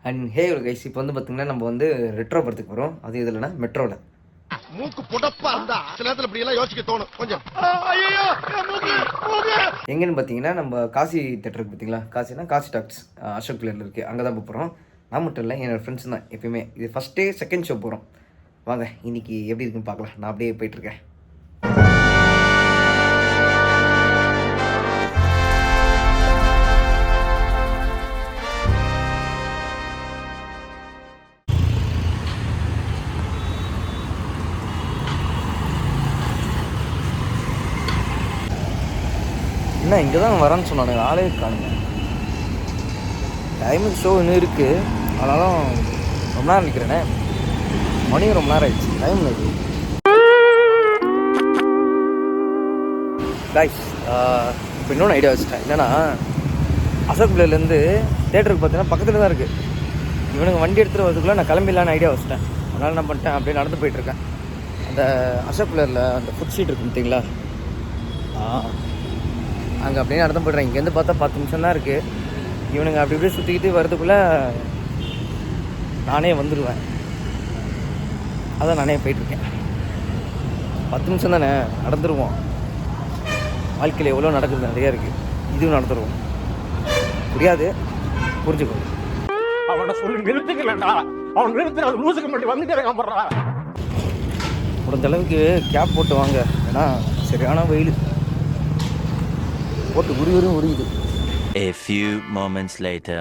And ஹே ஒரு guys இப்போ வந்து பார்த்தீங்கன்னா நம்ம வந்து ரெட்ரோ படத்துக்கு போகிறோம். அது இதுலனா மெட்ரோவில். மூக்கு புடப்பா இருந்தா சில நேரத்துல இப்படி எல்லாம் யோசிக்க தோணும் கொஞ்சம். எங்கன்னு பார்த்தீங்கன்னா நம்ம காசி தேட்டருக்கு பார்த்தீங்களா, காசி டாக்ஸ் அசோக் பிளேயரில் இருக்குது. அங்கே தான் போகிறோம். நான் மட்டும் இல்லை, என்னோடய ஃப்ரெண்ட்ஸ் தான். எப்பயுமே இது ஃபஸ்ட் டே செகண்ட் ஷோ போகிறோம். வாங்க இன்றைக்கி எப்படி இருக்குன்னு பார்க்கலாம். நான் அப்படியே போயிட்டுருக்கேன். என்ன இங்கே தான் வரேன்னு சொன்னானுங்க, ஆளே இருக்கானுங்க. டைமுக்கு ஷோ இன்னும் இருக்குது, ஆனாலும் ரொம்ப நேரம் நிற்கிறேனே. மணி ரொம்ப நேரம் ஆயிடுச்சு, டைம் இருக்குது. கைஸ் இப்போ இன்னொன்று ஐடியா வச்சுட்டேன். என்னென்னா அசோக் பிளேலேருந்து தேட்டருக்கு பார்த்தீங்கன்னா பக்கத்தில் தான் இருக்குது. இவனுங்க வண்டி எடுத்துகிட்டு வரதுக்குள்ளே நான் கிளம்பிடலான்னு ஐடியா வச்சுட்டேன். அதனால் என்ன பண்ணிட்டேன், அப்படியே நடந்து போயிட்டுருக்கேன். அந்த அசோக் பிளேயரில் அந்த ஃபுட் ஷீட் இருக்குது பார்த்தீங்களா, அங்கே அப்படியே நடந்து போய்ட்றேன். இங்கேருந்து பார்த்தா 10 நிமிஷம் தான் இருக்குது. இவனுங்க அப்படி இப்படியே சுற்றிக்கிட்டு வரதுக்குள்ளே நானே வந்துடுவேன். அதான் நானே போயிட்டுருக்கேன். 10 நிமிஷம் தானே, நடந்துருவோம். வாழ்க்கையில் எவ்வளோ நடக்குது, நிறையா இருக்குது. இதுவும் நடந்துருவோம். புரியாது, புரிஞ்சுக்கணும். அவனை சொல்லி நிறுத்திக்கலடா, அவன் நிறுத்தி அது லூசுக்கு மட்டும் வந்துட்டே போடுறா. முடிஞ்ச அளவுக்கு கேப் போட்டு வாங்க, ஏன்னா சரியான வெயில் போட்டு உருவரும் உரியுது. A few moments later.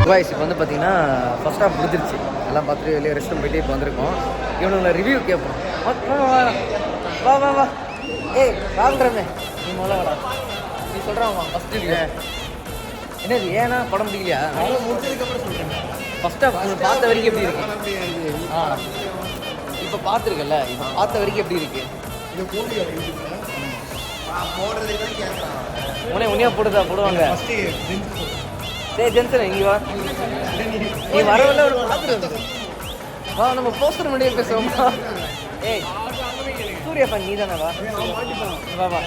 Voice இப்போ வந்து பார்த்தீங்கன்னா ஃபர்ஸ்ட் ஹாஃப் முடிஞ்சிருச்சு. எல்லாம் பார்த்துட்டு வெளியே ரெஸ்ட் ரூம் போயிட்டு இப்போ வந்திருக்கோம். இவனுங்களை ரிவ்யூ கேட்போம். வா வா வா, ஏய் வாழ்றமே, நீ முதல்ல வாடா. நீ சொல்கிறான் ஃபஸ்ட்டு ரிவ்யூ என்னது, ஏன்னா படம் முடியலையா? முடிச்சதுக்கப்புறம் சொல்கிறேன். ஃபர்ஸ்ட் ஹாஃப் பார்த்த வரைக்கும் எப்படி இருக்கு? இப்போ பார்த்துருக்கல, இப்போ பார்த்த வரைக்கும் எப்படி இருக்கு? உன்னையா போடுவாங்க. சரி ஜென்சன் இங்கே வா, நீ வரவில்லை ஒரு பார்த்துட்டு வா, நம்ம போஸ்டர் முன்னாடியே பேசுவோமா? ஏய் சூர்யா ஃபன் நீ தானே, வா வா வா.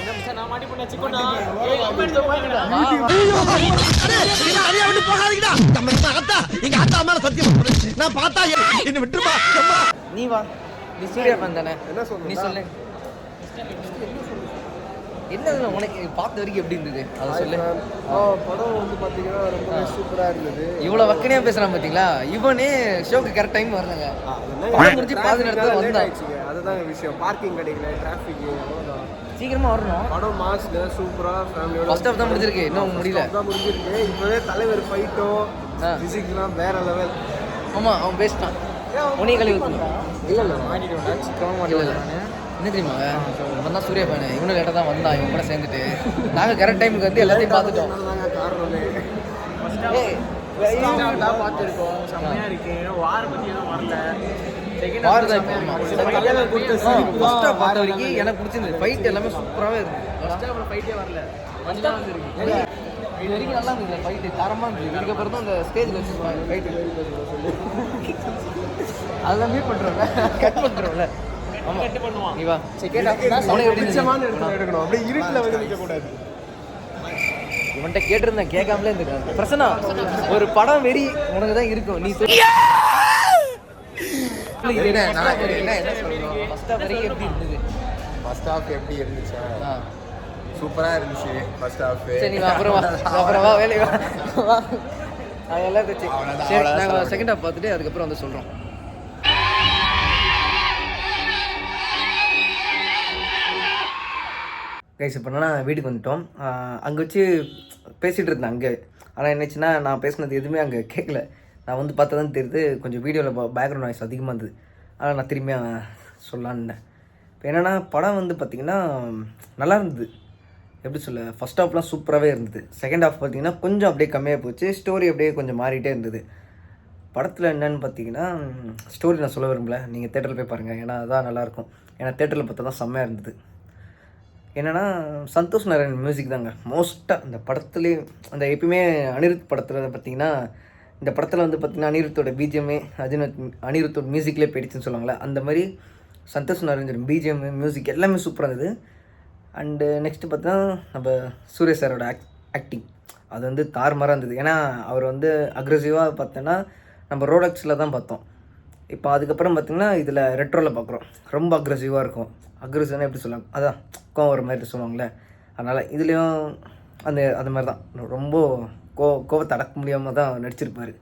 நீ வா, நீ சூர்யா ஃபன் தானே, நீ சொல்லு. என்ன உனக்கு பார்த்த வரைக்கும் எப்படி இருந்தது அதை சொல்லு. படம் வந்து பார்த்தீங்கன்னா ரொம்ப சூப்பராக இருந்தது. இவ்வளோ வக்கனையாக பேசுகிறான் பார்த்தீங்களா, இவனே ஷோக்கு கரெக்ட் டைம் வருதுங்க. படம் முடிஞ்சு பாதி நேரத்தில் வந்தாச்சு. அதுதான் விஷயம், பார்க்கிங் கிடைக்கல, டிராஃபிக், சீக்கிரமாக வரணும். படம் மாஸ்ல சூப்பராக ஃபேமிலியோட ஃபர்ஸ்ட் ஹாஃப் தான் முடிஞ்சிருக்கு, இன்னும் முடியல. தான் முடிஞ்சிருக்கு. இப்போவே தலைவர் ஃபைட்டோ ஃபிசிக்ஸ்லாம் வேற லெவல். ஆமாம், அவன் பேசிட்டான். உனையும் கழுவி ஊற்றணும். இல்லை மாட்டிட்டோம்டா, சிக்கமாக மாட்டிட்டோம். என்ன தெரியுமா, இவன் தான் சூர்யா ஃபேனு. இவனும் லேட்டாக தான் வந்தான், இவன் கூட சேர்ந்துட்டு. நாங்கள் கரெக்ட் டைமுக்கு வந்து எல்லாத்தையும் பார்த்துட்டோம். காரணமே பார்த்துருக்கோம், செம்மையாக இருக்கு. வாரம் பற்றி எதுவும் வரல. பார்த்த வரைக்கும் எனக்கு பிடிச்சிருந்தது. ஃபைட் எல்லாமே சூப்பராகவே இருக்கு. ஃபைட்டே வரல, இது வரைக்கும் நல்லா இருந்தது. ஃபைட்டு தரமாக இருந்தது. இதுக்கப்புறம் தான் அந்த ஸ்டேஜில் வச்சுருப்பாங்க ஃபைட்டு. அதெல்லாம் மீட் பண்ணுறோம்ல, கட் பண்ணுறோம்ல. கட்டு பண்ணுவான். நீ வா, எடுக்கணும். அப்படியே இருட்டில் வந்து நிற்கக்கூடாது. இவன்கிட்ட கேட்டிருந்தேன், கேட்காமலே இருந்துருக்காங்க. பிரசனா, ஒரு படம் வெறி உனக்கு தான் இருக்கும். நீ சொல்லி என்ன சொல்லணும். ஃபர்ஸ்ட் ஹாஃப் வரைக்கும் எப்படி இருந்தது? ஃபர்ஸ்ட் ஹாஃப் எப்படி இருந்துச்சா? சூப்பராக இருந்துச்சு ஃபர்ஸ்ட் ஹாஃப். சரி நீ அப்புறம் வா வேலை வா. அதெல்லாம் இருந்துச்சு. சரி நாங்கள் செகண்ட் ஹாஃப் பார்த்துட்டு அதுக்கப்புறம் வந்து சொல்கிறோம். கைஸ் இப்போ என்னன்னா வீட்டுக்கு வந்துட்டோம். அங்கே வச்சு பேசிகிட்டு இருந்தேன் அங்கே. ஆனால் என்னச்சுன்னா நான் பேசினது எதுவுமே அங்கே கேட்கல. நான் வந்து பார்த்தா தான் தெரியுது, கொஞ்சம் வீடியோவில் பேக்ரவுண்ட் நாய்ஸ் அதிகமாக இருந்தது. ஆனால் நான் திரும்பியும் சொல்லலான்னு. இப்போ என்னென்னா படம் வந்து பார்த்திங்கன்னா நல்லா இருந்தது. எப்படி சொல்ல, ஃபஸ்ட் ஹாஃப்லாம் சூப்பராகவே இருந்தது. செகண்ட் ஹாஃப் பார்த்திங்கன்னா கொஞ்சம் அப்படியே கம்மியாக போச்சு. ஸ்டோரி அப்படியே கொஞ்சம் மாறிட்டே இருந்தது. படத்தில் என்னென்னு பார்த்தீங்கன்னா ஸ்டோரி நான் சொல்ல விரும்பல, நீங்கள் தேட்டரில் போய் பாருங்கள். ஏன்னா அதுதான் நல்லாயிருக்கும். ஏன்னா தேட்டரில் பார்த்தா தான் செம்மையாக இருந்தது. என்னென்னா சந்தோஷ் நாராயண் மியூசிக் தாங்க மோஸ்ட்டாக அந்த படத்துலேயே. அந்த எப்பயுமே அனிருத் படத்தில் பார்த்திங்கன்னா, இந்த படத்தில் வந்து பார்த்திங்கன்னா அனிருத்தோட பிஜிஎம்மே அனிருத்தோட மியூசிக்லேயே போயிடுச்சுன்னு சொல்லுவாங்களே, அந்த மாதிரி சந்தோஷ் நாராயண் பிஜிஎம் மியூசிக் எல்லாமே சூப்பராக இருந்தது. அண்டு நெக்ஸ்ட்டு பார்த்தா நம்ம சூர்யா சாரோட ஆக்டிங் அது வந்து தாறுமாறாக இருந்தது. ஏன்னா அவர் வந்து அக்ரெசிவாக பார்த்தோன்னா நம்ம ரோடக்ஸில் தான் பார்த்தோம். இப்போ அதுக்கப்புறம் பார்த்திங்கன்னா இதில் ரெட்ரோவில் பார்க்குறோம். ரொம்ப அக்ரெசிவாக இருக்கும். அக்ரெசிவ்னா எப்படி சொல்லுவாங்க, அதான் கோவம் வர மாதிரி சொல்லுவாங்களே, அதனால் இதுலேயும் அந்த மாதிரி தான் ரொம்ப கோவத்தை அடக்க முடியாமல் தான் நடிச்சிருப்பார்.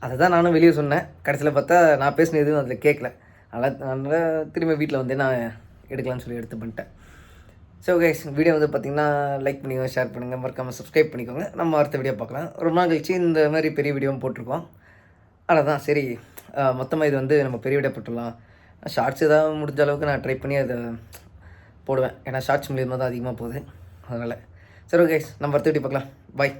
அதை தான் நானும் வெளியே சொன்னேன். கடைசியில் பார்த்தா நான் பேசின எதுவும் அதில் கேட்கல. அதனால் திரும்ப வீட்டில் வந்து நான் எடுக்கலான்னு சொல்லி எடுத்து பண்ணிட்டேன். ஸோ கைஸ், வீடியோ வந்து பார்த்திங்கன்னா லைக் பண்ணிக்கோங்க, ஷேர் பண்ணுங்கள், மறக்காமல் சப்ஸ்கிரைப் பண்ணிக்கோங்க. நம்ம அடுத்த வீடியோ பார்க்கலாம். ரொம்ப நாள் கழிச்சு இந்த மாதிரி பெரிய வீடியோவும் போட்டிருக்கோம். ஆனால் தான் சரி, மொத்தமாக இது வந்து நம்ம பெரிய வீடியோ போட்டுடலாம். ஷார்ட்ஸ் ஏதாவது முடிஞ்ச அளவுக்கு நான் ட்ரை பண்ணி அதை போடுவேன். ஏன்னா ஷார்ட்ஸ் மூலியமாக தான் அதிகமாக போகுது. அதனால் சரி கைஸ், நம்ம அடுத்த வீடியோ பார்க்கலாம். பாய்.